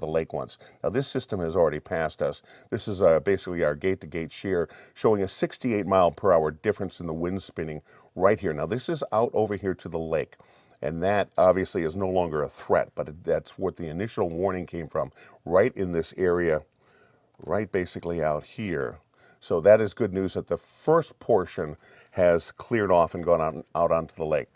the lake once. Now this system has already passed us. This is basically our gate-to-gate shear, showing a 68 mile per hour difference in the wind spinning right here. Now this is out over here to the lake, and that obviously is no longer a threat, but that's what the initial warning came from, right in this area, right basically out here. So that is good news that the first portion has cleared off and gone out onto the lake.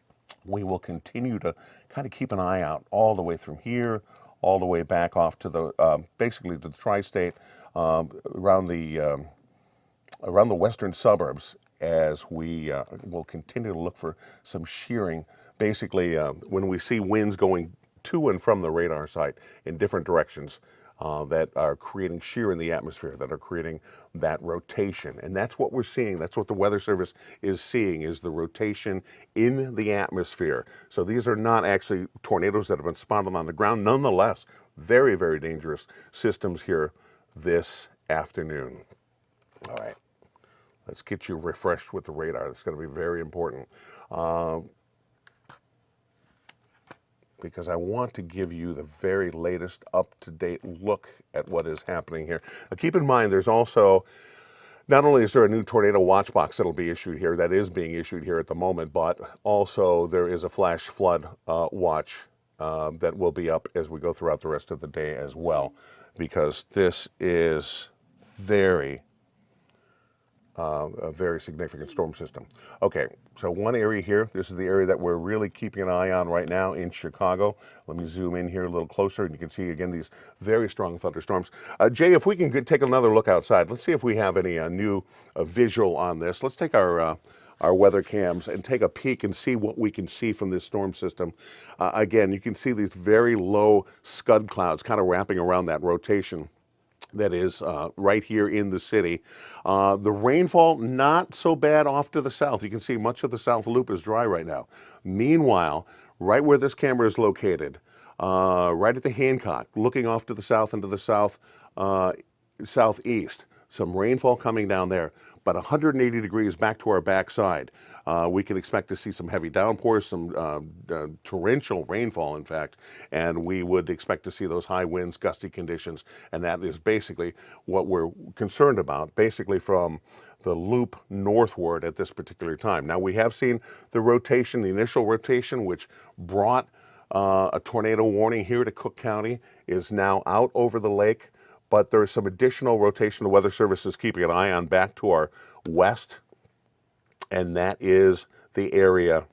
We will continue to kind of keep an eye out all the way from here, all the way back off to the basically to the tri-state, around the western suburbs, as we will continue to look for some shearing. Basically, when we see winds going to and from the radar site in different directions, that are creating shear in the atmosphere, that are creating that rotation. And that's what we're seeing. That's what the Weather Service is seeing, is the rotation in the atmosphere. So these are not actually tornadoes that have been spotted on the ground. Nonetheless, very, very dangerous systems here this afternoon. All right, let's get you refreshed with the radar. That's going to be very important. Because I want to give you the very latest up-to-date look at what is happening here. Now, keep in mind, there's also, not only is there a new tornado watch box that'll be issued here, that is being issued here at the moment, but also there is a flash flood watch that will be up as we go throughout the rest of the day as well, because this is a very significant storm system. Okay, so one area here, this is the area that we're really keeping an eye on right now in Chicago. Let me zoom in here a little closer, and you can see again these very strong thunderstorms. Jay, if we can take another look outside, let's see if we have any new visual on this. Let's take our weather cams and take a peek and see what we can see from this storm system. Again, you can see these very low scud clouds kind of wrapping around that rotation that is right here in the city. The rainfall, not so bad off to the south. You can see much of the south loop is dry right now. Meanwhile, right where this camera is located, right at the Hancock, looking off to the south and to the southeast, some rainfall coming down there, but 180 degrees back to our backside. We can expect to see some heavy downpours, some torrential rainfall, in fact, and we would expect to see those high winds, gusty conditions, and that is basically what we're concerned about, basically from the loop northward at this particular time. Now, we have seen the rotation, the initial rotation, which brought a tornado warning here to Cook County, is now out over the lake, but there's some additional rotation the Weather Service is keeping an eye on back to our west, and that is the area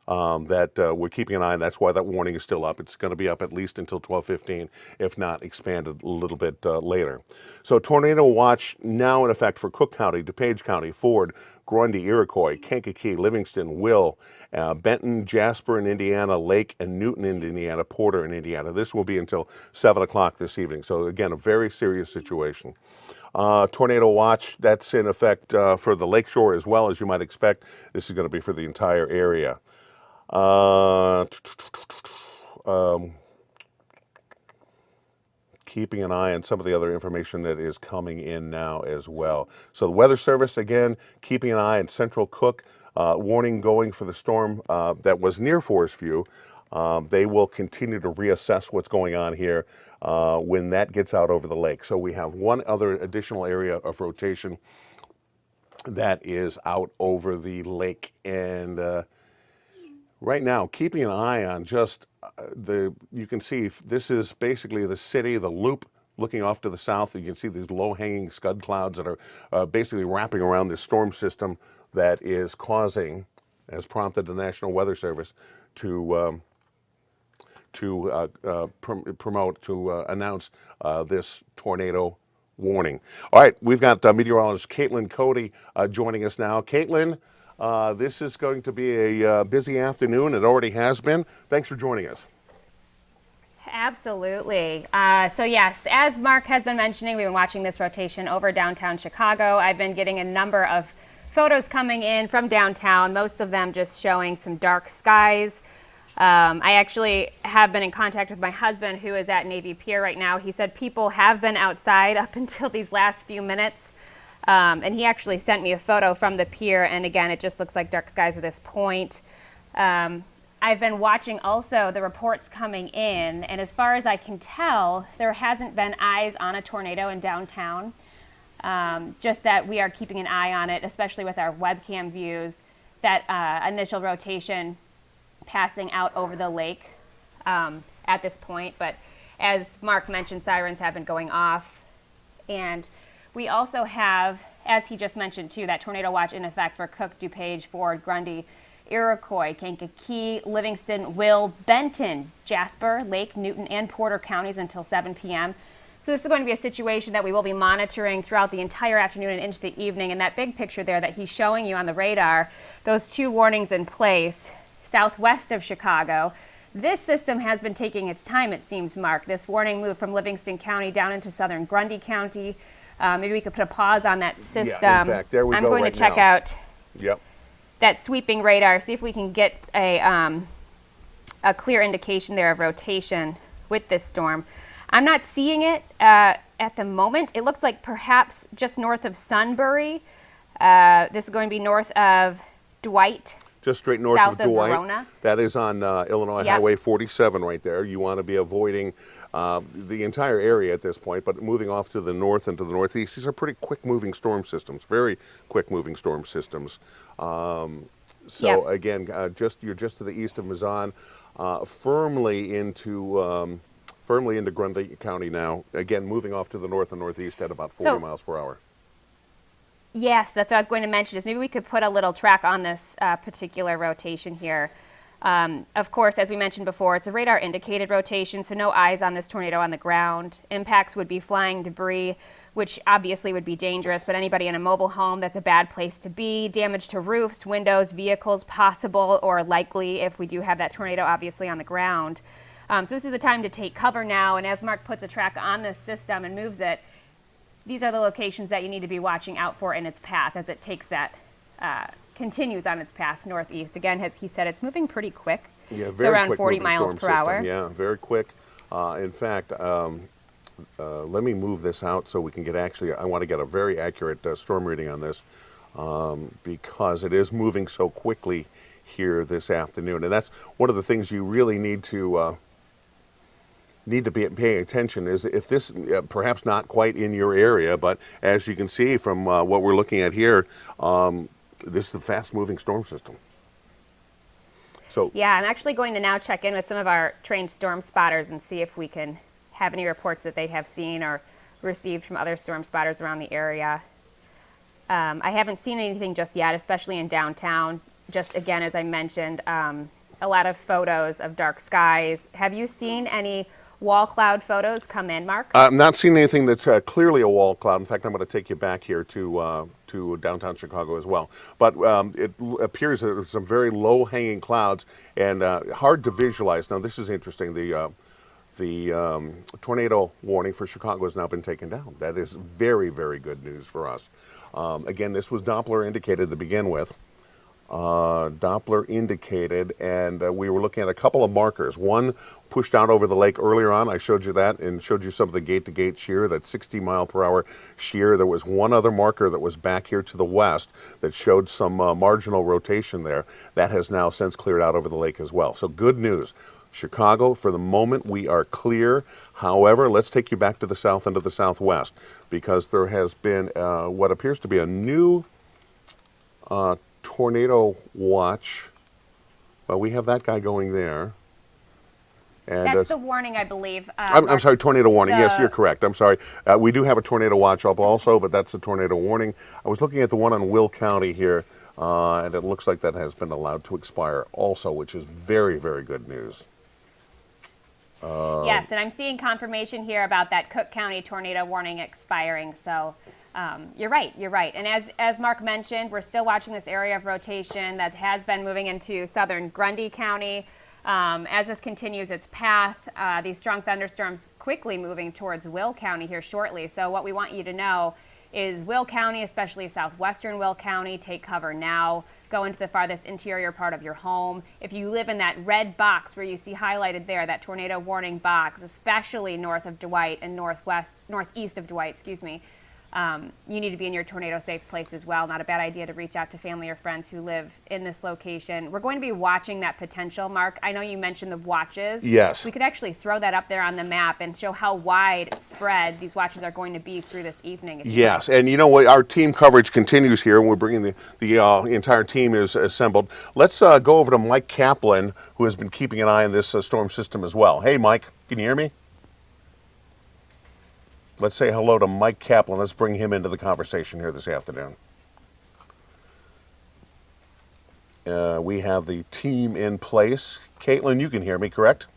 that we're keeping an eye on. That's why that warning is still up. It's going to be up at least until 12:15, if not expanded a little bit later. So tornado watch now in effect for Cook County, DuPage County, Ford, Grundy, Iroquois, Kankakee, Livingston, Will, Benton, Jasper in Indiana, Lake and Newton in Indiana, Porter in Indiana. This will be until 7 o'clock this evening. So again, a very serious situation. Tornado watch, that's in effect for the lakeshore as well, as you might expect. This is going to be for the entire area. Keeping an eye on some of the other information that is coming in now as well. So the Weather Service, again, keeping an eye on Central Cook, warning going for the storm that was near Forest View. They will continue to reassess what's going on here when that gets out over the lake. So we have one other additional area of rotation that is out over the lake, and right now, keeping an eye on just you can see this is basically the city, the loop looking off to the south. You can see these low-hanging scud clouds that are basically wrapping around this storm system that is causing, has prompted the National Weather Service to announce this tornado warning. All right, we've got meteorologist Caitlin Cody joining us now. Caitlin, this is going to be a busy afternoon. It already has been. Thanks for joining us. Absolutely. So yes, as Mark has been mentioning, we've been watching this rotation over downtown Chicago. I've been getting a number of photos coming in from downtown, most of them just showing some dark skies. I actually have been in contact with my husband, who is at Navy Pier right now. He said people have been outside up until these last few minutes. And he actually sent me a photo from the pier, and again, it just looks like dark skies at this point. I've been watching also the reports coming in, and as far as I can tell, there hasn't been eyes on a tornado in downtown. Just that we are keeping an eye on it, especially with our webcam views, that initial rotation passing out over the lake at this point. But as Mark mentioned, sirens have been going off. And we also have, as he just mentioned too, that tornado watch in effect for Cook, DuPage, Ford, Grundy, Iroquois, Kankakee, Livingston, Will, Benton, Jasper, Lake, Newton, and Porter counties until 7 p.m. So this is going to be a situation that we will be monitoring throughout the entire afternoon and into the evening. And that big picture there that he's showing you on the radar, those 2 warnings in place, southwest of Chicago. This system has been taking its time, it seems, Mark. This warning moved from Livingston County down into southern Grundy County. Maybe we could put a pause on that system. Yeah, in fact, there we I'm go going right to check now. out Yep. that sweeping radar, see if we can get a clear indication there of rotation with this storm. I'm not seeing it at the moment. It looks like perhaps just north of Sunbury. This is going to be north of Dwight. Just straight north South of of Dwight. Verona. That is on Illinois Yep. Highway 47 right there. You want to be avoiding the entire area at this point, but moving off to the north and to the northeast. These are pretty quick-moving storm systems, very quick-moving storm systems. Yep. Again, you're just to the east of Mazan, firmly into Grundy County now. Again, moving off to the north and northeast at about 40 miles per hour. Yes, that's what I was going to mention, is maybe we could put a little track on this particular rotation here. Of course, as we mentioned before, it's a radar indicated rotation, so no eyes on this tornado on the ground. Impacts would be flying debris, which obviously would be dangerous, but anybody in a mobile home, that's a bad place to be. Damage to roofs, windows, vehicles, possible or likely if we do have that tornado obviously on the ground. So this is the time to take cover now, and as Mark puts a track on this system and moves it, these are the locations that you need to be watching out for in its path as it takes that, continues on its path northeast. Again, as he said, it's moving pretty quick. Yeah, so very around quick 40 moving miles storm per system. hour. Yeah, very quick. In fact, let me move this out so we can get I want to get a very accurate storm reading on this because it is moving so quickly here this afternoon. And that's one of the things you really need to be paying attention is if this, perhaps not quite in your area, but as you can see from what we're looking at here, this is a fast-moving storm system. So Yeah, I'm actually going to now check in with some of our trained storm spotters and see if we can have any reports that they have seen or received from other storm spotters around the area. I haven't seen anything just yet, especially in downtown. Just again, as I mentioned, a lot of photos of dark skies. Have you seen any wall cloud photos come in, Mark? I'm not seeing anything that's clearly a wall cloud. In fact, I'm going to take you back here to downtown Chicago as well. But it appears that there's some very low-hanging clouds and hard to visualize. Now, this is interesting. The tornado warning for Chicago has now been taken down. That is very, very good news for us. Again, this was Doppler indicated to begin with. Doppler indicated, and we were looking at a couple of markers. One pushed out over the lake earlier on. I showed you that and showed you some of the gate-to-gate shear, that 60-mile-per-hour shear. There was one other marker that was back here to the west that showed some marginal rotation there. That has now since cleared out over the lake as well. So good news. Chicago, for the moment, we are clear. However, let's take you back to the south and to the southwest because there has been what appears to be a new tornado watch. Well, we have that guy going there. And That's the warning, I believe. I'm sorry, tornado warning. Yes, you're correct. I'm sorry. We do have a tornado watch up also, but that's the tornado warning. I was looking at the one on Will County here, and it looks like that has been allowed to expire also, which is very, very good news. Yes, and I'm seeing confirmation here about that Cook County tornado warning expiring. So you're right. And as Mark mentioned, we're still watching this area of rotation that has been moving into southern Grundy County. As this continues its path, these strong thunderstorms quickly moving towards Will County here shortly. So what we want you to know is Will County, especially southwestern Will County, take cover now. Go into the farthest interior part of your home. If you live in that red box where you see highlighted there, that tornado warning box, especially north of Dwight and northeast of Dwight, you need to be in your tornado safe place as well. Not a bad idea to reach out to family or friends who live in this location. We're going to be watching that potential, Mark. I know you mentioned the watches. Yes. We could actually throw that up there on the map and show how widespread these watches are going to be through this evening. Yes, and you know what? Our team coverage continues here, and we're bringing the entire team is assembled. Let's go over to Mike Kaplan, who has been keeping an eye on this storm system as well. Hey, Mike, can you hear me? Let's say hello to Mike Kaplan. Let's bring him into the conversation here this afternoon. We have the team in place. Caitlin, you can hear me, correct?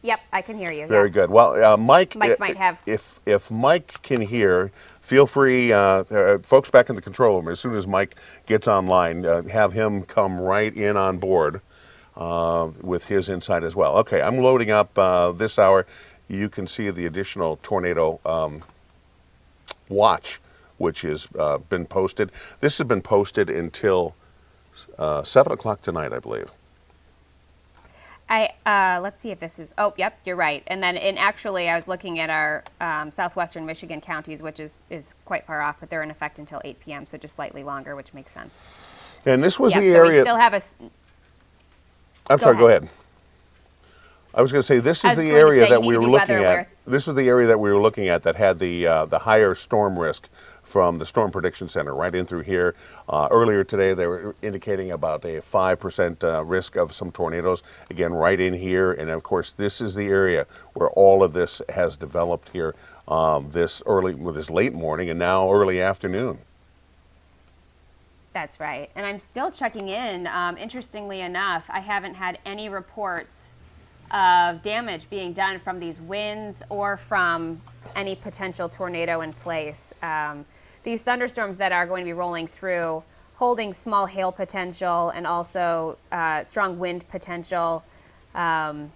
Yep, I can hear you. Very yes. good. Well, Mike might have. If Mike can hear, feel free, folks back in the control room, as soon as Mike gets online, have him come right in on board with his insight as well. Okay, I'm loading up this hour. You can see the additional tornado watch, which has been posted. This has been posted until 7 o'clock tonight, I believe. Let's see if this is, oh, yep, you're right. And then actually, I was looking at our southwestern Michigan counties, which is quite far off, but they're in effect until 8 p.m., so just slightly longer, which makes sense. And this was the so area. We still have a. I'm sorry, go ahead. I was going to say this is the area that we were looking at. This is the area that we were looking at that had the higher storm risk from the Storm Prediction Center right in through here. Earlier today, they were indicating about a 5% risk of some tornadoes. Again, right in here, and of course, this is the area where all of this has developed here this late morning and now early afternoon. That's right, and I'm still checking in. Interestingly enough, I haven't had any reports of damage being done from these winds or from any potential tornado in place. These thunderstorms that are going to be rolling through, holding small hail potential and also strong wind potential. I'm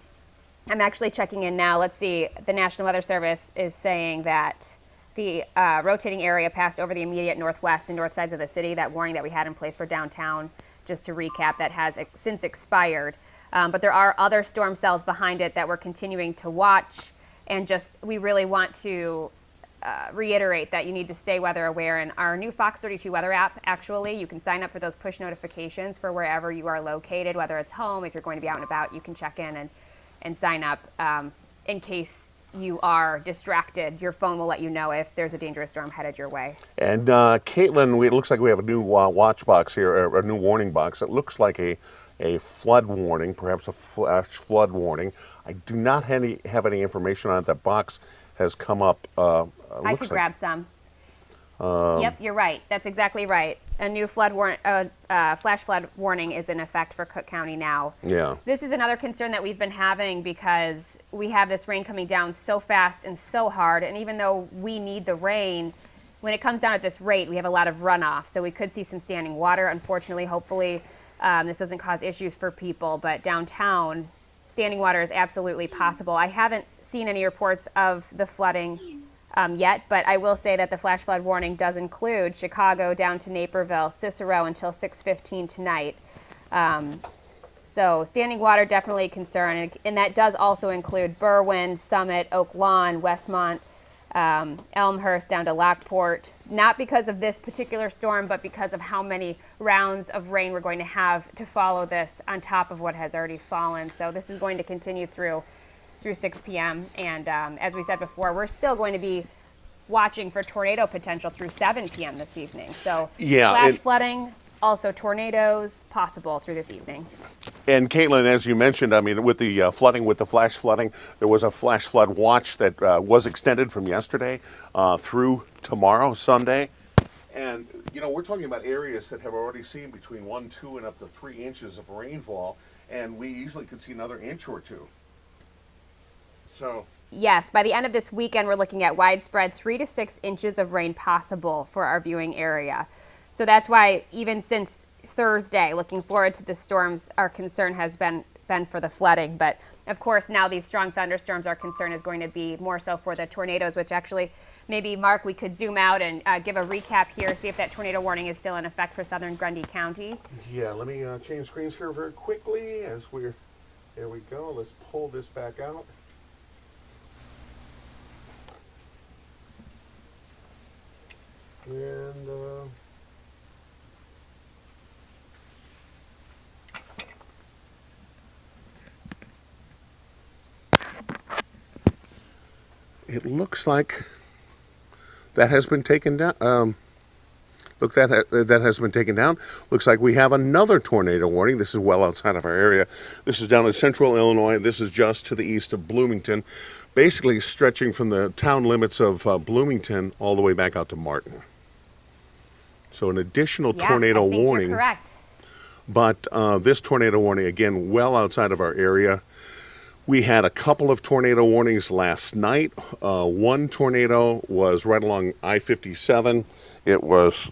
actually checking in now. Let's see, the National Weather Service is saying that the rotating area passed over the immediate northwest and north sides of the city. That warning that we had in place for downtown, just to recap, that has since expired. But there are other storm cells behind it that we're continuing to watch, and we really want to reiterate that you need to stay weather aware. And our new Fox 32 weather app, actually, you can sign up for those push notifications for wherever you are located, whether it's home, if you're going to be out and about, you can check in and sign up in case you are distracted. Your phone will let you know if there's a dangerous storm headed your way. And Caitlin, it looks like we have a new watch box here, a new warning box. It looks like a flood warning, perhaps a flash flood warning. I do not have any information on it. That box has come up. I could grab some. Yep, you're right. That's exactly right. A new flash flood warning is in effect for Cook County now. Yeah. This is another concern that we've been having because we have this rain coming down so fast and so hard, and even though we need the rain, when it comes down at this rate, we have a lot of runoff. So we could see some standing water, unfortunately. Hopefully, this doesn't cause issues for people, but downtown, standing water is absolutely possible. I haven't seen any reports of the flooding yet, but I will say that the flash flood warning does include Chicago down to Naperville, Cicero until 6:15 tonight. So standing water definitely a concern, and that does also include Berwyn, Summit, Oak Lawn, Westmont, Elmhurst down to Lockport, not because of this particular storm, but because of how many rounds of rain we're going to have to follow this on top of what has already fallen. So this is going to continue through 6 p.m. And as we said before, we're still going to be watching for tornado potential through 7 p.m. this evening. So flash flooding, also tornadoes possible through this evening. And Caitlin, as you mentioned, I mean, with the flooding, with the flash flooding, there was a flash flood watch that was extended from yesterday through tomorrow, Sunday. And, you know, we're talking about areas that have already seen between 1, 2, and up to 3 inches of rainfall, and we easily could see another inch or two. So. Yes, by the end of this weekend, we're looking at widespread 3 to 6 inches of rain possible for our viewing area. So that's why even since Thursday, looking forward to the storms, our concern has been for the flooding. But of course, now these strong thunderstorms, our concern is going to be more so for the tornadoes, which actually maybe, Mark, we could zoom out and give a recap here, see if that tornado warning is still in effect for southern Grundy County. Yeah, let me change screens here very quickly as there we go. Let's pull this back out. it looks like that has been taken down. That has been taken down. Looks like we have another tornado warning. This is well outside of our area. This is down in central Illinois. This is just to the east of Bloomington, basically stretching from the town limits of Bloomington all the way back out to Martin. So an additional tornado I think warning. You're correct. But this tornado warning, again, well outside of our area. We had a couple of tornado warnings last night. One tornado was right along I-57. It was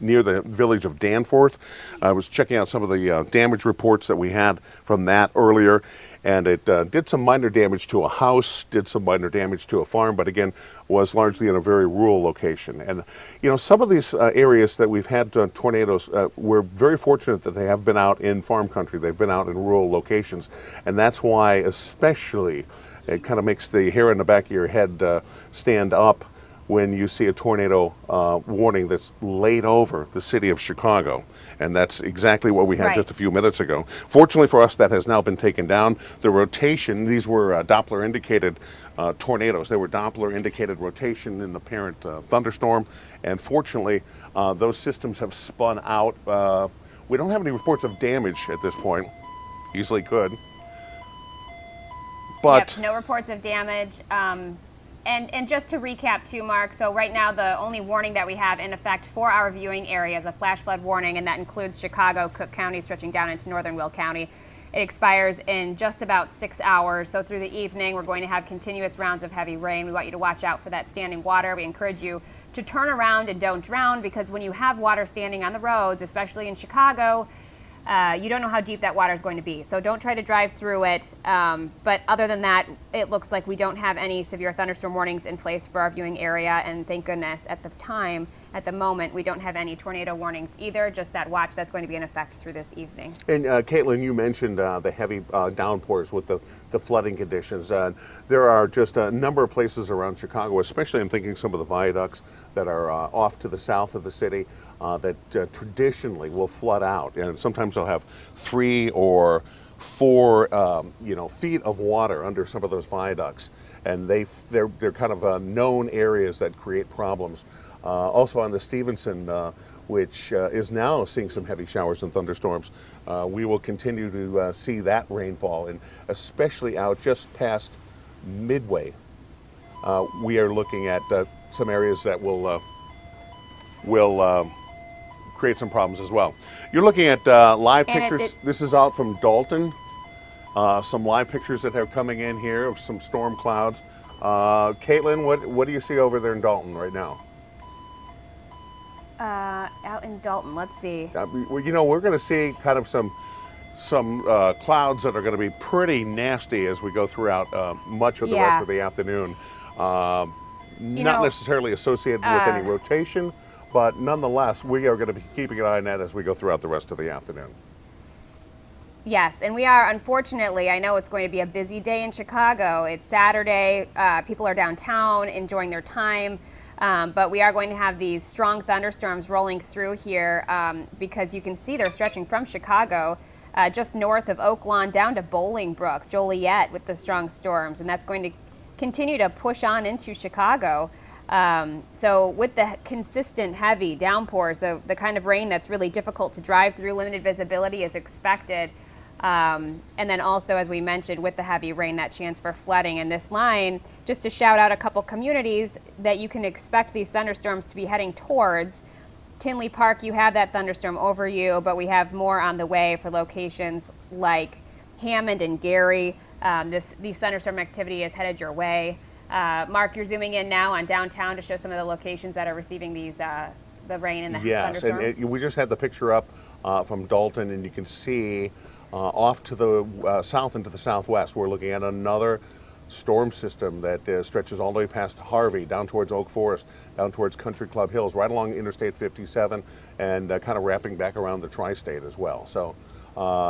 near the village of Danforth. I was checking out some of the damage reports that we had from that earlier, and it did some minor damage to a house, did some minor damage to a farm, but again, was largely in a very rural location. And, you know, some of these areas that we've had tornadoes, we're very fortunate that they have been out in farm country. They've been out in rural locations, and that's why especially it kind of makes the hair in the back of your head stand up when you see a tornado warning that's laid over the city of Chicago. And that's exactly what we had just a few minutes ago. Fortunately for us, that has now been taken down. The rotation, these were Doppler indicated tornadoes. They were Doppler indicated rotation in the parent thunderstorm. And fortunately, those systems have spun out. We don't have any reports of damage at this point. Easily could. But no reports of damage. And just to recap too, Mark, so right now the only warning that we have in effect for our viewing area is a flash flood warning, and that includes Chicago, Cook County, stretching down into northern Will County. It expires in just about 6 hours, so through the evening we're going to have continuous rounds of heavy rain. We want you to watch out for that standing water. We encourage you to turn around and don't drown, because when you have water standing on the roads, especially in Chicago, you don't know how deep that water is going to be. So don't try to drive through it. But other than that, it looks like we don't have any severe thunderstorm warnings in place for our viewing area. And thank goodness at the moment, we don't have any tornado warnings either, just that watch that's going to be in effect through this evening. And Caitlin, you mentioned the heavy downpours with the flooding conditions. There are just a number of places around Chicago, especially I'm thinking some of the viaducts that are off to the south of the city that traditionally will flood out. And sometimes they'll have 3 or 4 feet of water under some of those viaducts. And they're kind of known areas that create problems. Also on the Stevenson, which is now seeing some heavy showers and thunderstorms, we will continue to see that rainfall, and especially out just past Midway. We are looking at some areas that will create some problems as well. You're looking at live pictures. This is out from Dalton. Some live pictures that are coming in here of some storm clouds. Caitlin, what do you see over there in Dalton right now? Out in Dalton, let's see. You know, we're going to see kind of some clouds that are going to be pretty nasty as we go throughout much of the rest of the afternoon. Not necessarily associated with any rotation, but nonetheless, we are going to be keeping an eye on that as we go throughout the rest of the afternoon. Yes, and we are, unfortunately, I know it's going to be a busy day in Chicago. It's Saturday. People are downtown enjoying their time. But we are going to have these strong thunderstorms rolling through here because you can see they're stretching from Chicago just north of Oak Lawn down to Bolingbrook, Joliet with the strong storms. And that's going to continue to push on into Chicago. So with the consistent heavy downpours, the kind of rain that's really difficult to drive through, limited visibility is expected. And then also, as we mentioned, with the heavy rain, that chance for flooding. And this line, just to shout out a couple communities that you can expect these thunderstorms to be heading towards. Tinley Park, you have that thunderstorm over you, but we have more on the way for locations like Hammond and Gary. These thunderstorm activity is headed your way. Mark, you're zooming in now on downtown to show some of the locations that are receiving these the rain and the thunderstorms. Yes, and we just had the picture up from Dalton, and you can see off to the south and to the southwest, we're looking at another storm system that stretches all the way past Harvey, down towards Oak Forest, down towards Country Club Hills, right along Interstate 57, and kind of wrapping back around the tri-state as well. So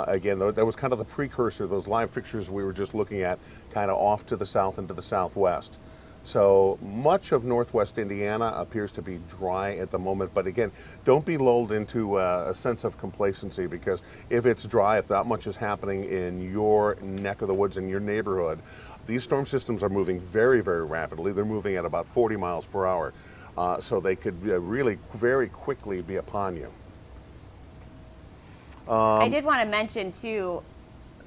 again, that was kind of the precursor, those live pictures we were just looking at, kind of off to the south and to the southwest. So much of northwest Indiana appears to be dry at the moment. But again, don't be lulled into a sense of complacency, because if it's dry, if not much is happening in your neck of the woods, in your neighborhood, these storm systems are moving very, very rapidly. They're moving at about 40 miles per hour. So they could really very quickly be upon you. I did want to mention too,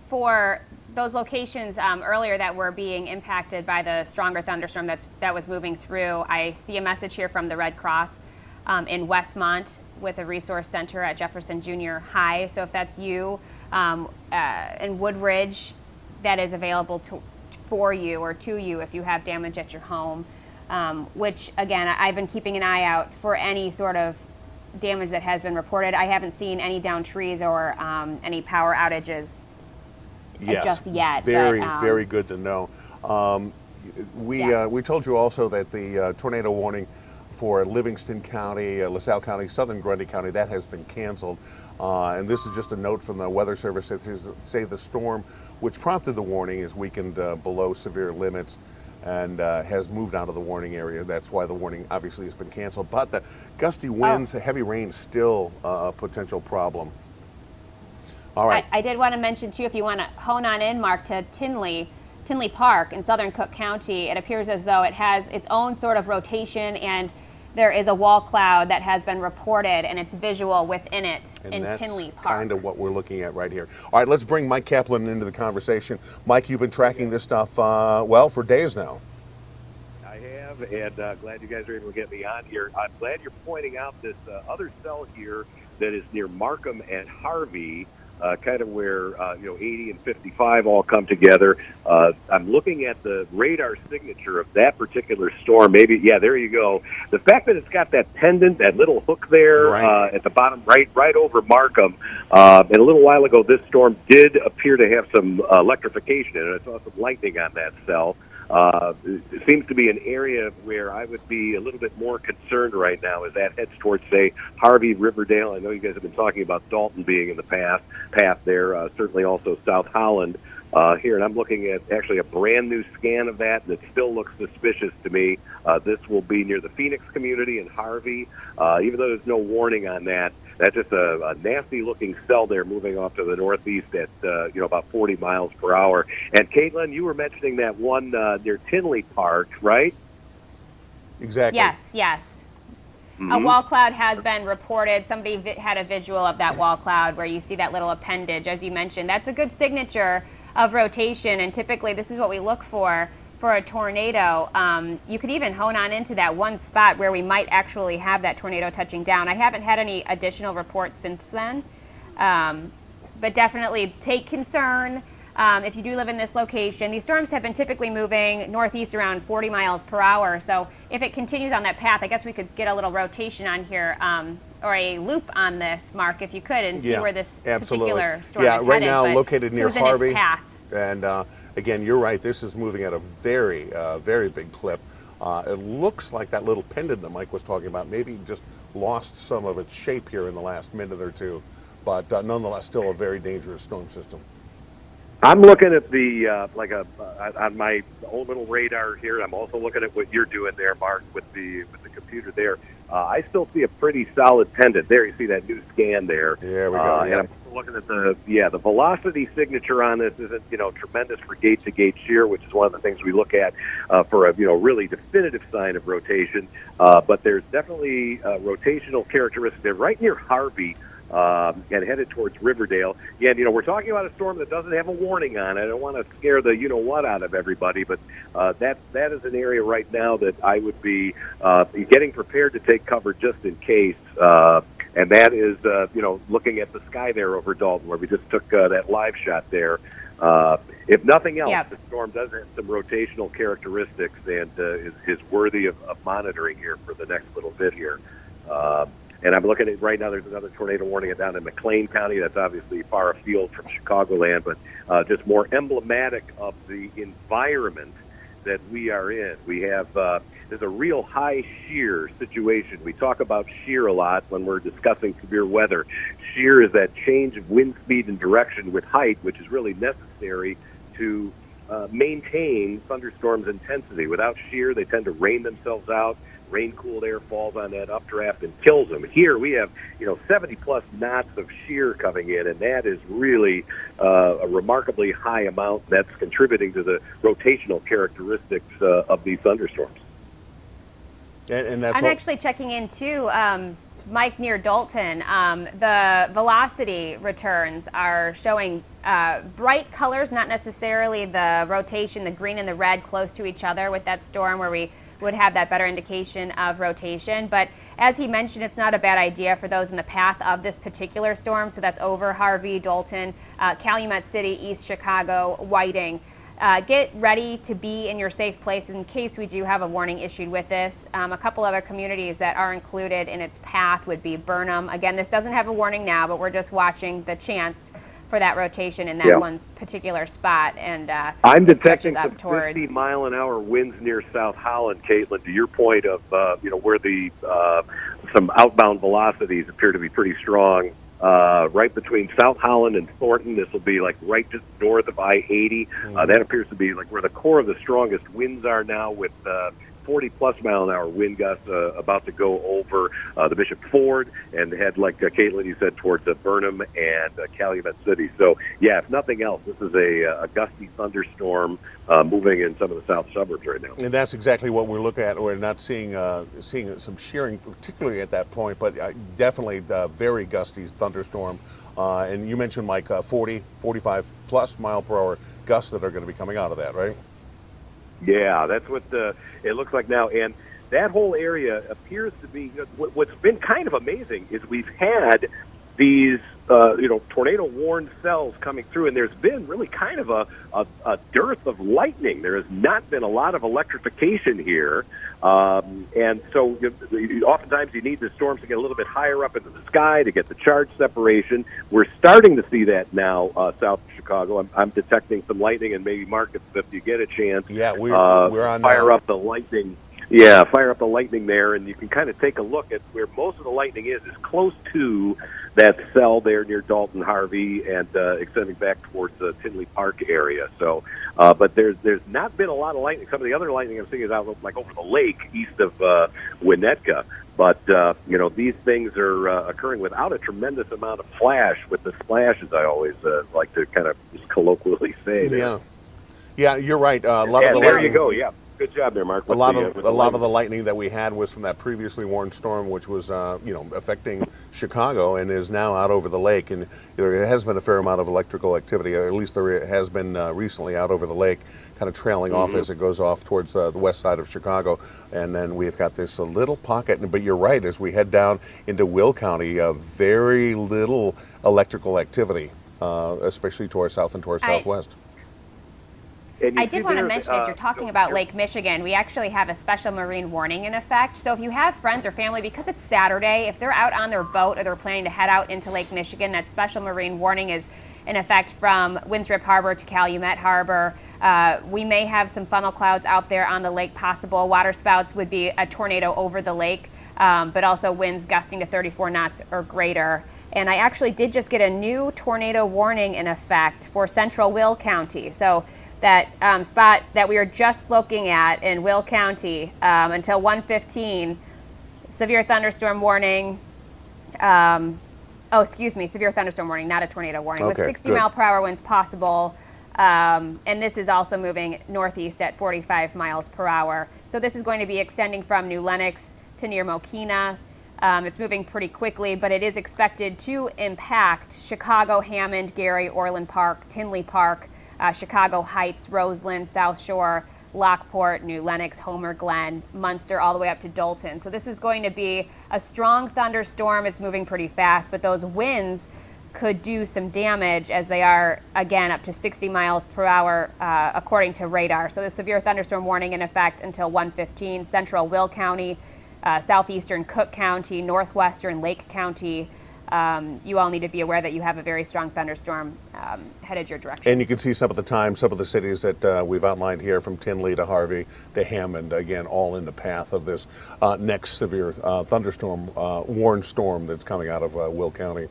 for those locations earlier that were being impacted by the stronger thunderstorm that was moving through, I see a message here from the Red Cross in Westmont with a resource center at Jefferson Junior High. So if that's you in Woodridge, that is available for you or to you if you have damage at your home, which again, I've been keeping an eye out for any sort of damage that has been reported. I haven't seen any downed trees or any power outages. Yes, just yet. Very good to know. We told you also that the tornado warning for Livingston County, LaSalle County, southern Grundy County, that has been canceled. And this is just a note from the Weather Service that say the storm, which prompted the warning, is weakened below severe limits and has moved out of the warning area. That's why the warning obviously has been canceled. But the gusty winds, heavy rain, still a potential problem. All right. I did want to mention too, if you want to hone on in, Mark, to Tinley Park in southern Cook County, it appears as though it has its own sort of rotation, and there is a wall cloud that has been reported, and it's visual within it in Tinley Park. Kind of what we're looking at right here. All right, let's bring Mike Kaplan into the conversation. Mike, you've been tracking this stuff, for days now. I have, and glad you guys are able to get me on here. I'm glad you're pointing out this other cell here that is near Markham and Harvey, kind of where 80 and 55 all come together. I'm looking at the radar signature of that particular storm. Maybe, there you go. The fact that it's got that pendant, that little hook there at the bottom, right over Markham. And a little while ago, this storm did appear to have some electrification in it. I saw some lightning on that cell. It seems to be an area where I would be a little bit more concerned right now as that heads towards, say, Harvey, Riverdale. I know you guys have been talking about Dalton being in the path there, certainly also South Holland here. And I'm looking at actually a brand new scan of that, and it still looks suspicious to me. This will be near the Phoenix community in Harvey, even though there's no warning on that. That's just a nasty-looking cell there moving off to the northeast at, about 40 miles per hour. And, Caitlin, you were mentioning that one near Tinley Park, right? Exactly. Yes. Mm-hmm. A wall cloud has been reported. Somebody had a visual of that wall cloud where you see that little appendage, as you mentioned. That's a good signature of rotation, and typically this is what we look for a tornado. You could even hone on into that one spot where we might actually have that tornado touching down. I haven't had any additional reports since then, but definitely take concern if you do live in this location. These storms have been typically moving northeast around 40 miles per hour, so if it continues on that path, I guess we could get a little rotation on here, or a loop on this, Mark, if you could, and see where this particular storm is headed. Right now located near Harvey. Its path. And again, you're right, this is moving at a very, very big clip. It looks like that little pendant that Mike was talking about maybe just lost some of its shape here in the last minute or two, but nonetheless still a very dangerous storm system. I'm looking at the on my own little radar here. I'm also looking at what you're doing there, Mark, with the computer there. I still see a pretty solid pendant there. You see that new scan there. There we go. And I'm looking at the velocity signature on this isn't tremendous for gate-to-gate shear, which is one of the things we look at for a really definitive sign of rotation. But there's definitely rotational characteristics there right near Harvey. And headed towards Riverdale. Again, we're talking about a storm that doesn't have a warning on it. I don't want to scare the you-know-what out of everybody, but that is an area right now that I would be getting prepared to take cover just in case. And that is, looking at the sky there over Dalton, where we just took that live shot there. If nothing else, the storm does have some rotational characteristics and is worthy of monitoring here for the next little bit here. And I'm looking at right now, there's another tornado warning down in McLean County. That's obviously far afield from Chicagoland, but just more emblematic of the environment that we are in. We have, there's a real high shear situation. We talk about shear a lot when we're discussing severe weather. Shear is that change of wind speed and direction with height, which is really necessary to maintain thunderstorms' intensity. Without shear, they tend to rain themselves out. Rain-cooled air falls on that updraft and kills them. Here we have, 70-plus knots of shear coming in, and that is really a remarkably high amount that's contributing to the rotational characteristics of these thunderstorms. And that's I'm actually checking in too, Mike, near Dalton. The velocity returns are showing bright colors, not necessarily the rotation, the green and the red close to each other with that storm where we would have that better indication of rotation. But as he mentioned, it's not a bad idea for those in the path of this particular storm. So that's over Harvey, Dalton, Calumet City, East Chicago, Whiting. Get ready to be in your safe place in case we do have a warning issued with this. A couple other communities that are included in its path would be Burnham. Again, this doesn't have a warning now, but we're just watching the chance for that rotation in that one particular spot. And I'm detecting up some towards 50-mile-an-hour winds near South Holland, Caitlin, to your point of, where the some outbound velocities appear to be pretty strong. Right between South Holland and Thornton, this will be like right just north of I-80. That appears to be like where the core of the strongest winds are now, with 40-plus mile-an-hour wind gusts about to go over the Bishop Ford and head, like Caitlin, you said, towards Burnham and Calumet City. So, yeah, if nothing else, this is a gusty thunderstorm moving in some of the south suburbs right now. And that's exactly what we're looking at. We're not seeing some shearing, particularly at that point, but definitely very gusty thunderstorm. And you mentioned, Mike, 40, 45-plus mile-per-hour gusts that are going to be coming out of that, right? Yeah, that's what it looks like now. And that whole area appears to be, what's been kind of amazing is we've had these, tornado-warned cells coming through, and there's been really kind of a dearth of lightning. There has not been a lot of electrification here. And so oftentimes you need the storms to get a little bit higher up into the sky to get the charge separation. We're starting to see that now south of Chicago. I'm detecting some lightning, and maybe, Mark, if you get a chance, we're on fire up the lightning. Yeah, fire up the lightning there, and you can kind of take a look at where most of the lightning is close to that cell there near Dalton, Harvey, and extending back towards the Tinley Park area. So, but there's not been a lot of lightning. Some of the other lightning I'm seeing is out like over the lake east of Winnetka. But, these things are occurring without a tremendous amount of flash, with the splash, as I always like to kind of just colloquially say. Yeah, you're right. There you go, yeah. Good job there, Mark. A lot of the lightning that we had was from that previously warned storm, which was affecting Chicago and is now out over the lake. And there has been a fair amount of electrical activity, or at least there has been recently out over the lake, kind of trailing off as it goes off towards the west side of Chicago. And then we've got this little pocket. But you're right, as we head down into Will County, very little electrical activity, especially to our south and to our southwest. I did want to mention, as you're talking about Lake Michigan, we actually have a special marine warning in effect. So if you have friends or family, because it's Saturday, if they're out on their boat or they're planning to head out into Lake Michigan, that special marine warning is in effect from Winthrop Harbor to Calumet Harbor. We may have some funnel clouds out there on the lake possible. Water spouts would be a tornado over the lake, but also winds gusting to 34 knots or greater. And I actually did just get a new tornado warning in effect for central Will County. So that spot that we were just looking at in Will County until 1:15, severe thunderstorm warning. Severe thunderstorm warning, not a tornado warning. Okay, with 60-mile-per-hour winds possible. And this is also moving northeast at 45 miles per hour. So this is going to be extending from New Lenox to near Mokina. It's moving pretty quickly, but it is expected to impact Chicago, Hammond, Gary, Orland Park, Tinley Park, Chicago Heights, Roseland, South Shore, Lockport, New Lenox, Homer Glen, Munster, all the way up to Dalton. So this is going to be a strong thunderstorm. It's moving pretty fast, but those winds could do some damage as they are, again, up to 60 miles per hour, according to radar. So the severe thunderstorm warning in effect until 1:15, central Will County, southeastern Cook County, northwestern Lake County. You all need to be aware that you have a very strong thunderstorm headed your direction. And you can see some of the cities that we've outlined here, from Tinley to Harvey to Hammond, again, all in the path of this next severe thunderstorm, warned storm that's coming out of Will County.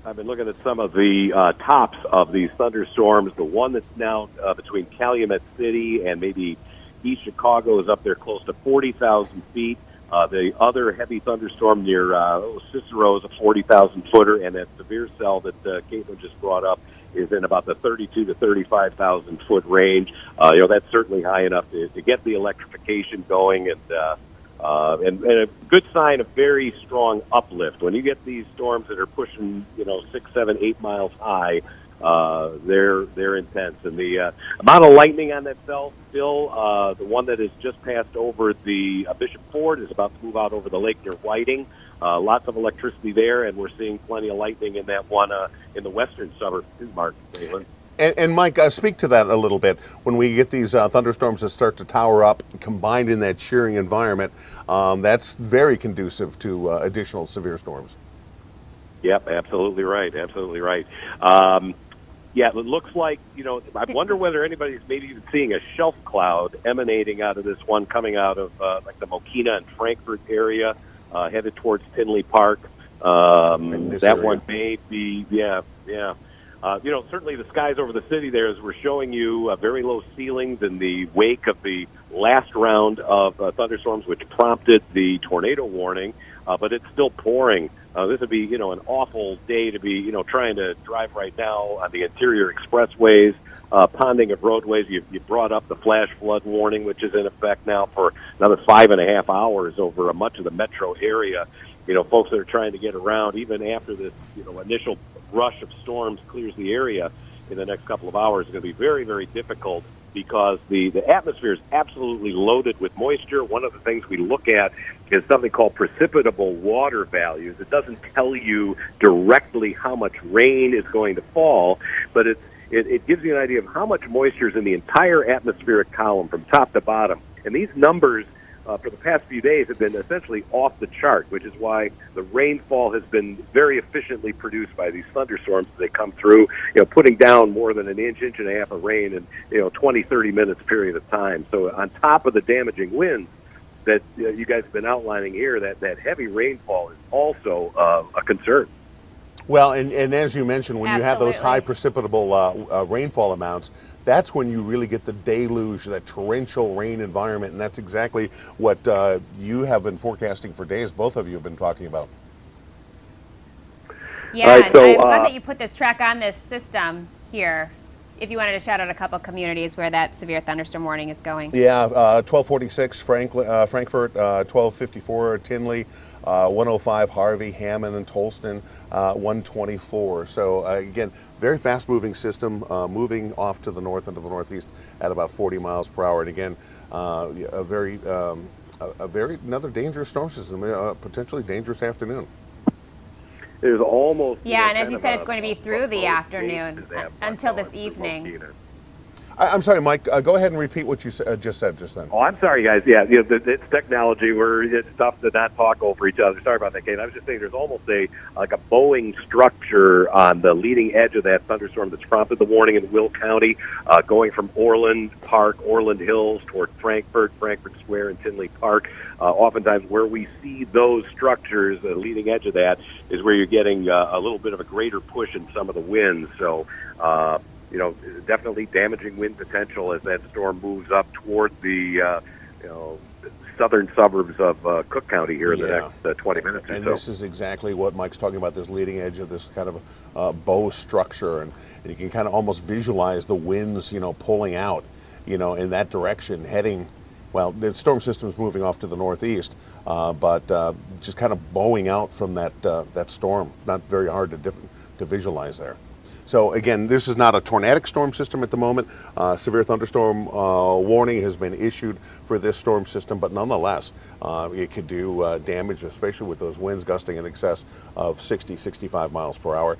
I've been looking at some of the tops of these thunderstorms. The one that's now between Calumet City and maybe East Chicago is up there close to 40,000 feet. The other heavy thunderstorm near Cicero is a 40,000 footer, and that severe cell that Caitlin just brought up is in about the 32 to 35,000 foot range. That's certainly high enough to get the electrification going, and a good sign of very strong uplift. When you get these storms that are pushing, 6, 7, 8 miles high, they're intense. And the amount of lightning on that cell still, the one that has just passed over the Bishop Ford is about to move out over the lake near Whiting. Lots of electricity there, and we're seeing plenty of lightning in that one in the western suburbs too, Mark. And Mike, speak to that a little bit. When we get these thunderstorms that start to tower up, combined in that shearing environment, that's very conducive to additional severe storms. Yep, absolutely right. Absolutely right. It looks like, I wonder whether anybody's maybe even seeing a shelf cloud emanating out of this one, coming out of like the Mokina and Frankfurt area, headed towards Tinley Park. That area. One may be, certainly the skies over the city there, as we're showing you, very low ceilings in the wake of the last round of thunderstorms, which prompted the tornado warning, but it's still pouring. This would be, an awful day to be, trying to drive right now on the interior expressways, ponding of roadways. You brought up the flash flood warning, which is in effect now for another 5.5 hours over much of the metro area. Folks that are trying to get around, even after this, initial rush of storms clears the area in the next couple of hours, is going to be very, very difficult because the atmosphere is absolutely loaded with moisture. One of the things we look at is something called precipitable water values. It doesn't tell you directly how much rain is going to fall, but it gives you an idea of how much moisture is in the entire atmospheric column from top to bottom. And these numbers for the past few days have been essentially off the chart, which is why the rainfall has been very efficiently produced by these thunderstorms as they come through, putting down more than an inch and a half of rain in, 20, 30 minutes period of time. So on top of the damaging winds that you guys have been outlining here, that heavy rainfall is also a concern. Well, and as you mentioned, when you have those Absolutely. high precipitable rainfall amounts, that's when you really get the deluge, that torrential rain environment, and that's exactly what you have been forecasting for days. Both of you have been talking about. Yeah, right, so, and I'm glad that you put this track on this system here. If you wanted to shout out a couple communities where that severe thunderstorm warning is going. Yeah, 1246 Frankfurt, 1254 Tinley, 105 Harvey, Hammond, and Tolston, 124. So again, very fast-moving system, moving off to the north and to the northeast at about 40 miles per hour. And again, another dangerous storm system, potentially dangerous afternoon. There's almost... and as you said, it's going to be through the afternoon until this evening. I'm sorry, Mike, go ahead and repeat what you just said just then. Oh, I'm sorry, guys. Yeah, it's technology. It's tough to not talk over each other. Sorry about that, Kate. I was just saying there's almost a Boeing structure on the leading edge of that thunderstorm that's prompted the warning in Will County, going from Orland Park, Orland Hills, toward Frankfurt Square, and Tinley Park. Oftentimes where we see those structures, the leading edge of that, is where you're getting a little bit of a greater push in some of the winds. So, definitely damaging wind potential as that storm moves up toward the, southern suburbs of Cook County here in the next 20 minutes or and so. This is exactly what Mike's talking about, this leading edge of this kind of bow structure. And you can kind of almost visualize the winds, pulling out, in that direction, heading. Well, the storm system's moving off to the northeast, but just kind of bowing out from that storm. Not very hard to visualize there. So again, this is not a tornadic storm system at the moment. Severe thunderstorm warning has been issued for this storm system, but nonetheless, it could do damage, especially with those winds gusting in excess of 60, 65 miles per hour.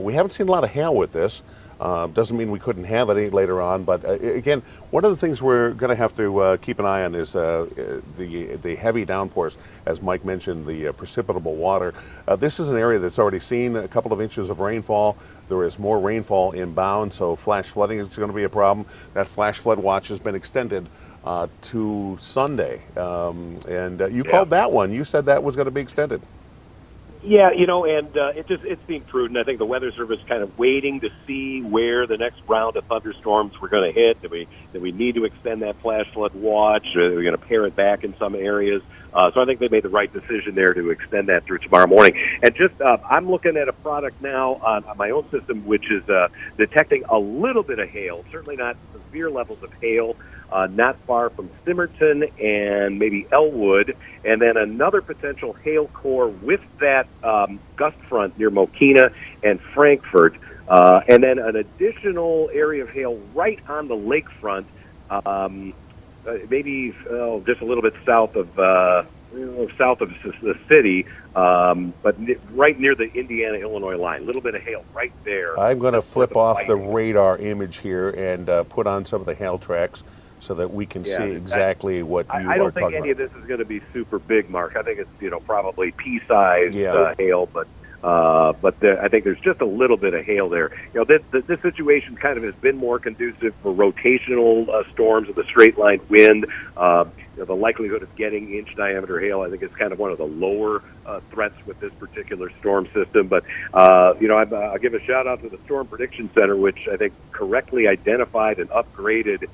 We haven't seen a lot of hail with this. Doesn't mean we couldn't have it later on, but again, one of the things we're going to have to keep an eye on is the heavy downpours, as Mike mentioned, the precipitable water. This is an area that's already seen a couple of inches of rainfall. There is more rainfall inbound, so flash flooding is going to be a problem. That flash flood watch has been extended to Sunday, and you called that one. You said that was going to be extended. Yeah, and it's being prudent. I think the Weather Service kind of waiting to see where the next round of thunderstorms were going to hit. That we need to extend that flash flood watch. We're going to pare it back in some areas. So I think they made the right decision there to extend that through tomorrow morning. And just I'm looking at a product now on my own system, which is detecting a little bit of hail. Certainly not severe levels of hail. Not far from Simerton and maybe Elwood, and then another potential hail core with that gust front near Mokina and Frankfort, and then an additional area of hail right on the lakefront, maybe just a little bit south of the city, but right near the Indiana-Illinois line. A little bit of hail right there. I'm going to flip off the radar image here and put on some of the hail tracks so that we can see exactly what you are talking about. I don't think any of this is going to be super big, Mark. I think it's probably pea-sized hail, but I think there's just a little bit of hail there. This situation kind of has been more conducive for rotational storms with a straight line wind. The likelihood of getting inch diameter hail, I think, is kind of one of the lower threats with this particular storm system. But I'll give a shout out to the Storm Prediction Center, which I think correctly identified and upgraded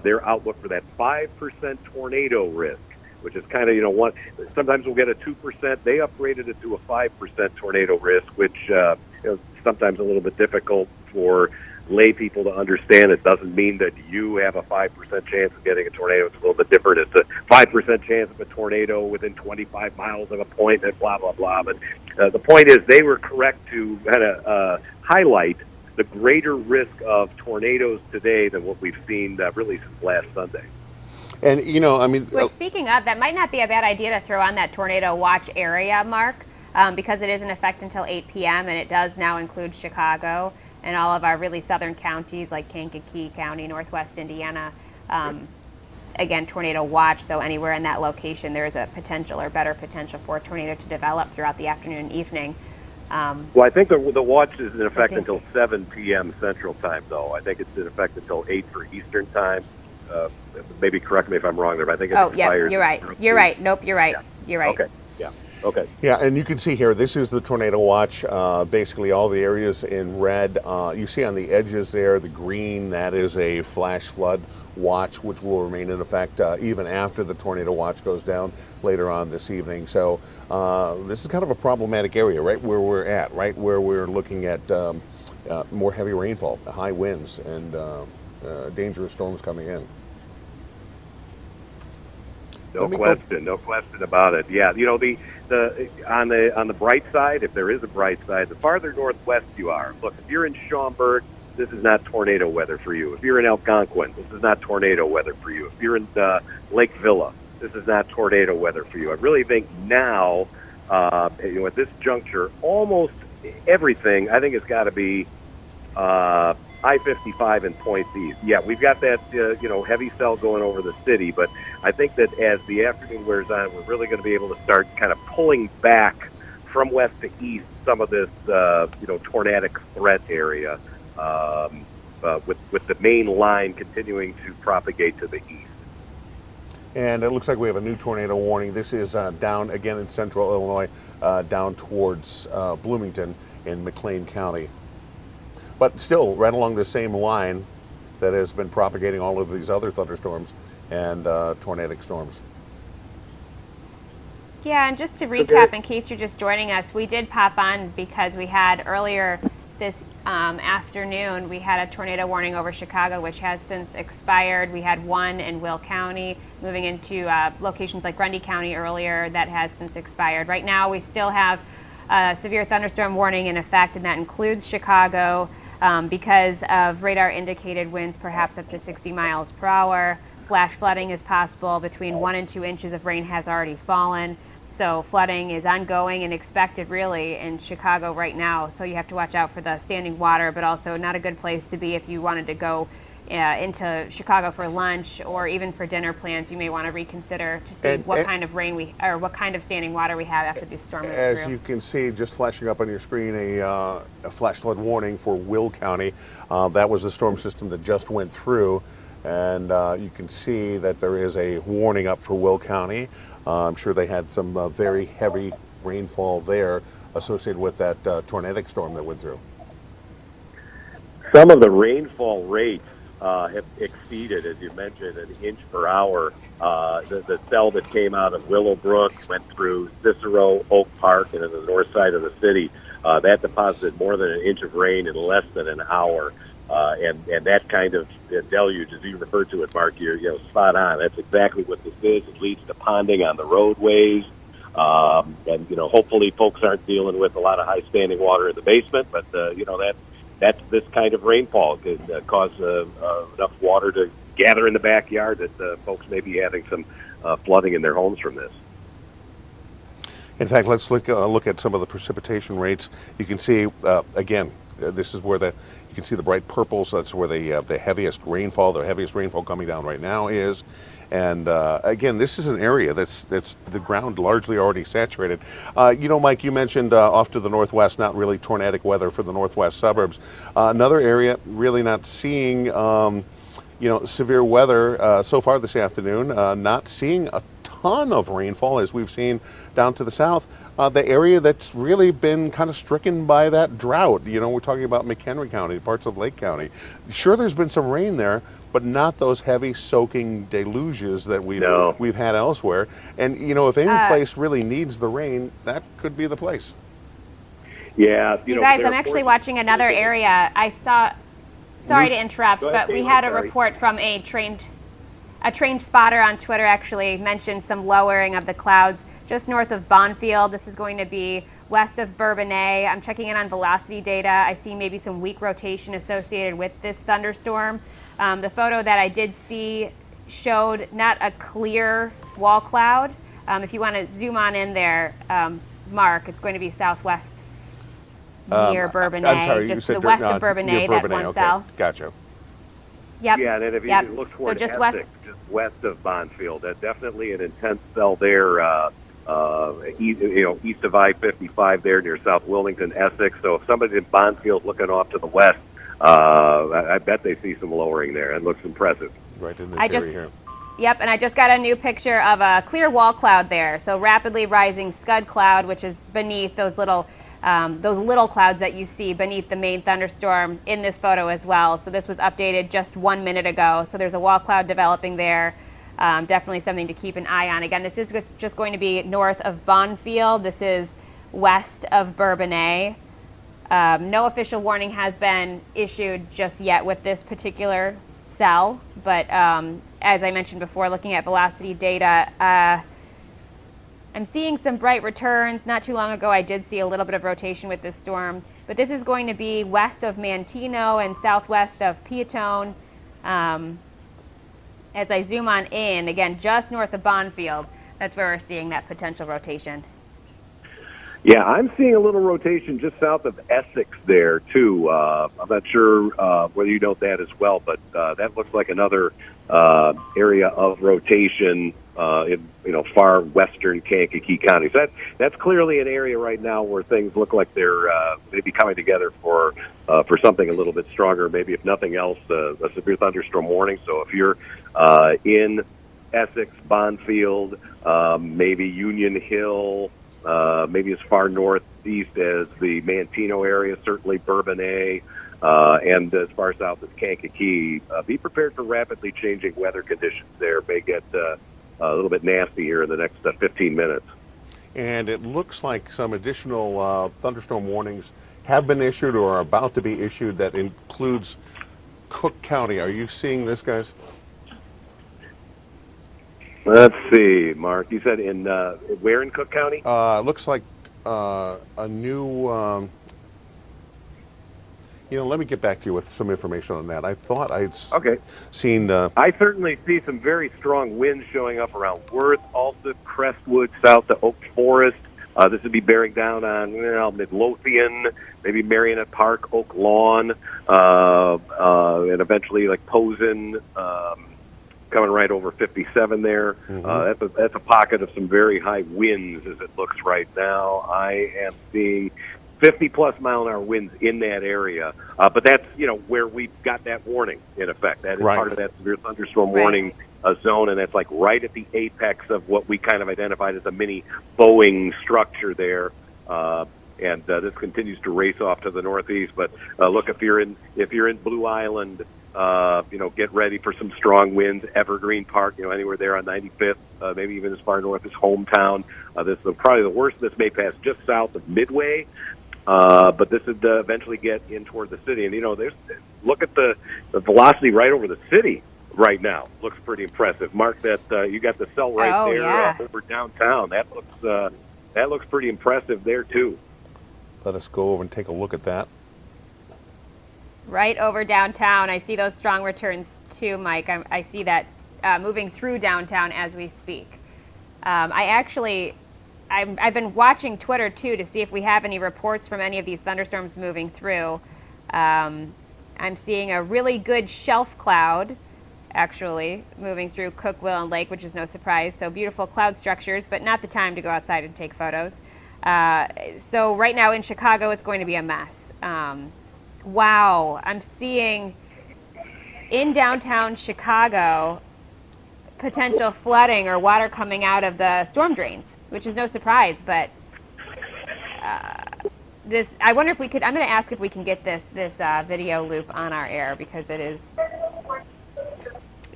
their outlook for that 5% tornado risk, which is kind of, sometimes we'll get a 2%. They upgraded it to a 5% tornado risk, which sometimes a little bit difficult for lay people to understand. It doesn't mean that you have a 5% chance of getting a tornado. It's a little bit different. It's a 5% chance of a tornado within 25 miles of a point and blah, blah, blah. But the point is they were correct to kind of highlight the greater risk of tornadoes today than what we've seen really since last Sunday. And, Which, speaking of, that might not be a bad idea to throw on that tornado watch area, Mark, because it is in effect until 8 p.m., and it does now include Chicago and all of our really southern counties like Kankakee County, Northwest Indiana. Again, tornado watch, so anywhere in that location there is a potential or better potential for a tornado to develop throughout the afternoon and evening. Well, I think the watch is in effect until 7 p.m. Central Time, though. I think it's in effect until 8 for Eastern Time. Maybe correct me if I'm wrong there, but I think it expires. You're right. You're right. Nope, you're right. Yeah. You're right. Okay. Yeah. Okay. Yeah, and you can see here, this is the tornado watch. Basically, all the areas in red. You see on the edges there, the green, that is a flash flood watch, which will remain in effect even after the tornado watch goes down later on this evening. So this is kind of a problematic area, right where we're at, right where we're looking at more heavy rainfall, high winds, and dangerous storms coming in. No question about it. Yeah, on the bright side, if there is a bright side, the farther northwest you are. Look, if you're in Schaumburg, this is not tornado weather for you. If you're in Algonquin, this is not tornado weather for you. If you're in Lake Villa, this is not tornado weather for you. I really think now, at this juncture, almost everything I think has got to be I-55 and points east. Yeah, we've got that heavy cell going over the city, but I think that as the afternoon wears on, we're really going to be able to start kind of pulling back from west to east some of this tornadic threat area, with the main line continuing to propagate to the east. And it looks like we have a new tornado warning. This is down again in central Illinois, down towards Bloomington in McLean County. But still, right along the same line that has been propagating all of these other thunderstorms and tornadic storms. Yeah, and just to recap, in case you're just joining us, we did pop on because we had earlier this afternoon, we had a tornado warning over Chicago, which has since expired. We had one in Will County, moving into locations like Grundy County earlier, that has since expired. Right now, we still have a severe thunderstorm warning in effect, and that includes Chicago. Because of radar indicated winds perhaps up to 60 miles per hour. Flash flooding is possible. Between 1 and 2 inches of rain has already fallen. So flooding is ongoing and expected really in Chicago right now. So you have to watch out for the standing water, but also not a good place to be if you wanted to go into Chicago for lunch or even for dinner plans. You may want to reconsider to see what kind of rain what kind of standing water we have after this storm is through. As you can see, just flashing up on your screen, a flash flood warning for Will County. That was the storm system that just went through, and you can see that there is a warning up for Will County. I'm sure they had some very heavy rainfall there associated with that tornadic storm that went through? Some of the rainfall rates have exceeded, as you mentioned, an inch per hour. The cell that came out of Willowbrook went through Cicero, Oak Park, and in the north side of the city. That deposited more than an inch of rain in less than an hour. And that kind of deluge, as you referred to it, Mark, you're spot on. That's exactly what this is. It leads to ponding on the roadways. And hopefully folks aren't dealing with a lot of high standing water in the basement, but that's this kind of rainfall could cause enough water to gather in the backyard that folks may be having some flooding in their homes from this. In fact, let's look at some of the precipitation rates. You can see, again, this is where you can see the bright purples. That's where the heaviest rainfall coming down right now is. And again, this is an area that's the ground largely already saturated. Mike, you mentioned off to the northwest, not really tornadic weather for the northwest suburbs. Another area really not seeing severe weather so far this afternoon. Not seeing a ton of rainfall as we've seen down to the south. The area that's really been kind of stricken by that drought. We're talking about McHenry County, parts of Lake County. Sure, there's been some rain there, but not those heavy soaking deluges that we've had elsewhere. And if any place really needs the rain, that could be the place. Yeah, you guys, I'm actually watching another area. I saw. Sorry to interrupt, but we had a report from a trained spotter on Twitter actually mentioned some lowering of the clouds just north of Bonfield. This is going to be west of Bourbonnais. I'm checking in on velocity data. I see maybe some weak rotation associated with this thunderstorm. The photo that I did see showed not a clear wall cloud. If you want to zoom on in there, Mark, it's going to be southwest near Bourbonnais. I'm sorry, just to the west of Bourbonnais, that one okay. cell. Gotcha. Yep. Yeah, and then if you look toward just Essex, just west of Bonfield, that's definitely an intense cell there. East of I-55 there near South Wilmington, Essex. So if somebody's in Bonfield looking off to the west, I bet they see some lowering there. It looks impressive. Right in this area here. Yep, and I just got a new picture of a clear wall cloud there. So rapidly rising scud cloud, which is beneath those little clouds that you see beneath the main thunderstorm in this photo as well. So this was updated just 1 minute ago. So there's a wall cloud developing there. Definitely something to keep an eye on. Again, this is just going to be north of Bonfield. This is west of Bourbonnais. No official warning has been issued just yet with this particular cell. But as I mentioned before, looking at velocity data, I'm seeing some bright returns. Not too long ago, I did see a little bit of rotation with this storm, but this is going to be west of Manteno and southwest of Piatone. As I zoom on in, again, just north of Bonfield, that's where we're seeing that potential rotation. Yeah, I'm seeing a little rotation just south of Essex there, too. I'm not sure whether you note that as well, but that looks like another area of rotation in far western Kankakee County. So that's clearly an area right now where things look like they're maybe coming together for something a little bit stronger. Maybe if nothing else, a severe thunderstorm warning. So if you're in Essex, Bonfield, maybe Union Hill, maybe as far northeast as the Manteno area, certainly Bourbonnais, and as far south as Kankakee, be prepared for rapidly changing weather conditions there. May get a little bit nasty here in the next 15 minutes. And it looks like some additional thunderstorm warnings have been issued or are about to be issued that includes Cook County. Are you seeing this, guys? Let's see, Mark. You said where in Cook County? Looks like a new. Let me get back to you with some information on that. I thought I'd seen. I certainly see some very strong winds showing up around Worth, Alsip, Crestwood, south to Oak Forest. This would be bearing down on Midlothian, maybe Marionette Park, Oak Lawn, and eventually like Posen, coming right over 57 there. Mm-hmm. That's a pocket of some very high winds as it looks right now. I am seeing 50-plus mile-an-hour winds in that area. But that's, where we've got that warning in effect. That is part of that severe thunderstorm warning zone, and that's like right at the apex of what we kind of identified as a mini Boeing structure there. And this continues to race off to the northeast. But look, if you're in Blue Island, get ready for some strong winds. Evergreen Park, anywhere there on 95th, maybe even as far north as Hometown. This is probably the worst. This may pass just south of Midway, but this would eventually get in toward the city. And look at the velocity right over the city right now. Looks pretty impressive. Mark, that you got the cell right over downtown. That looks pretty impressive there too. Let us go over and take a look at that. Right over downtown. I see those strong returns too, Mike. I see that moving through downtown as we speak. I've been watching Twitter too to see if we have any reports from any of these thunderstorms moving through. I'm seeing a really good shelf cloud actually moving through Cookville and Lake, which is no surprise. So beautiful cloud structures, but not the time to go outside and take photos. So right now in Chicago, it's going to be a mess. Wow, I'm seeing in downtown Chicago potential flooding or water coming out of the storm drains, which is no surprise. But I wonder if we could. I'm going to ask if we can get this video loop on our air, because it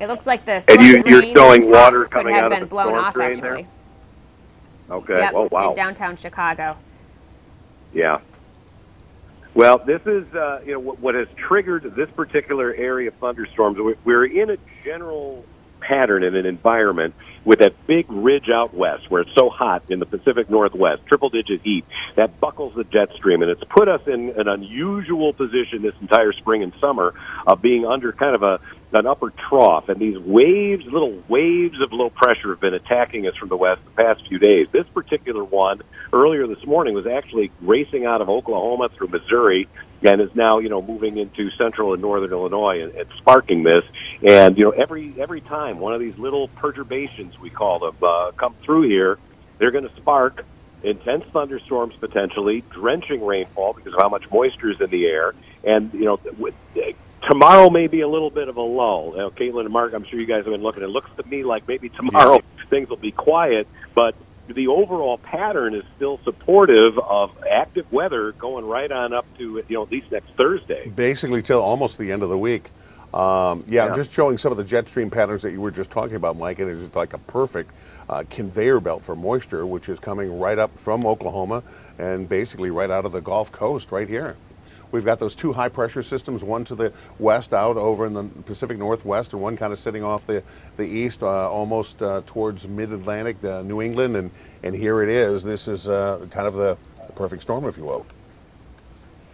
looks like the storm you're showing water could coming have out been of the blown storm off drain actually. there? Okay. Yep, Oh, wow. in downtown Chicago. Yeah. Well, this is what has triggered this particular area of thunderstorms. We're in a general pattern in an environment with that big ridge out west where it's so hot in the Pacific Northwest, triple-digit heat, that buckles the jet stream, and it's put us in an unusual position this entire spring and summer of being under kind of an upper trough, and these little waves of low pressure have been attacking us from the west the past few days. This particular one earlier this morning was actually racing out of Oklahoma through Missouri and is now, moving into central and northern Illinois and sparking this. And, every time one of these little perturbations, we call them, come through here, they're going to spark intense thunderstorms potentially, drenching rainfall because of how much moisture is in the air. And, tomorrow may be a little bit of a lull. Caitlin and Mark, I'm sure you guys have been looking. It looks to me like maybe tomorrow things will be quiet, but the overall pattern is still supportive of active weather going right on up to at least next Thursday. Basically till almost the end of the week. I'm just showing some of the jet stream patterns that you were just talking about, Mike, and it's just like a perfect conveyor belt for moisture, which is coming right up from Oklahoma and basically right out of the Gulf Coast right here. We've got those two high pressure systems, one to the west out over in the Pacific Northwest, and one kind of sitting off the east almost towards mid-Atlantic, New England, and here it is. This is kind of the perfect storm, if you will.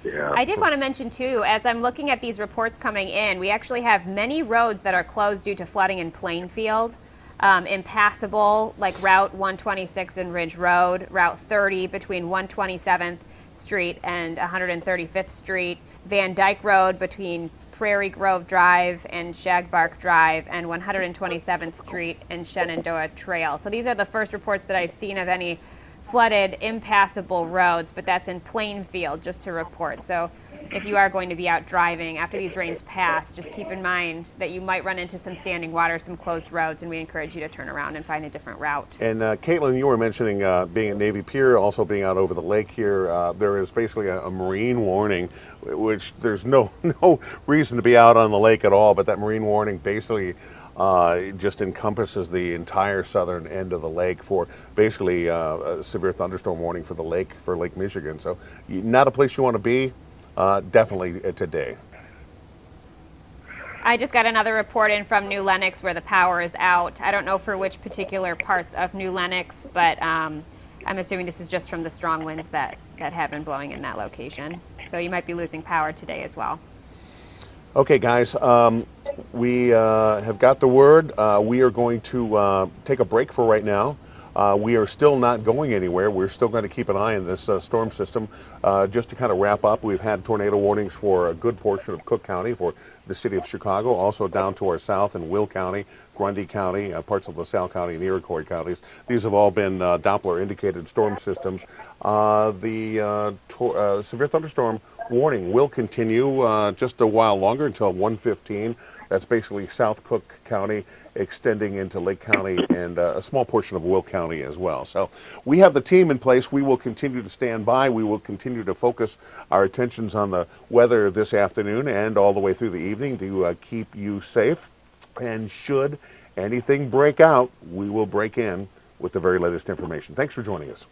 Yeah. I did want to mention too, as I'm looking at these reports coming in, we actually have many roads that are closed due to flooding in Plainfield. Impassable, like Route 126 and Ridge Road, Route 30 between 127th Street and 135th Street, Van Dyke Road between Prairie Grove Drive and Shagbark Drive, and 127th Street and Shenandoah Trail. So these are the first reports that I've seen of any flooded, impassable roads, but that's in Plainfield, just to report. So if you are going to be out driving after these rains pass, just keep in mind that you might run into some standing water, some closed roads, and we encourage you to turn around and find a different route. And Caitlin, you were mentioning being at Navy Pier, also being out over the lake here. There is basically a marine warning, which there's no reason to be out on the lake at all, but that marine warning basically just encompasses the entire southern end of the lake for basically a severe thunderstorm warning for Lake Michigan. So not a place you want to be, definitely today. I just got another report in from New Lenox where the power is out. I don't know for which particular parts of New Lenox, but I'm assuming this is just from the strong winds that have been blowing in that location. So you might be losing power today as well. Okay, guys, we have got the word. We are going to take a break for right now. We are still not going anywhere. We're still going to keep an eye on this storm system. Just to kind of wrap up, we've had tornado warnings for a good portion of Cook County, for the city of Chicago, also down to our south in Will County, Grundy County, parts of LaSalle County and Iroquois counties. These have all been Doppler indicated storm systems. The severe thunderstorm warning will continue just a while longer until 1:15. That's basically South Cook County extending into Lake County and a small portion of Will County as well. So we have the team in place. We will continue to stand by. We will continue to focus our attentions on the weather this afternoon and all the way through the evening to keep you safe. And should anything break out, we will break in with the very latest information. Thanks for joining us.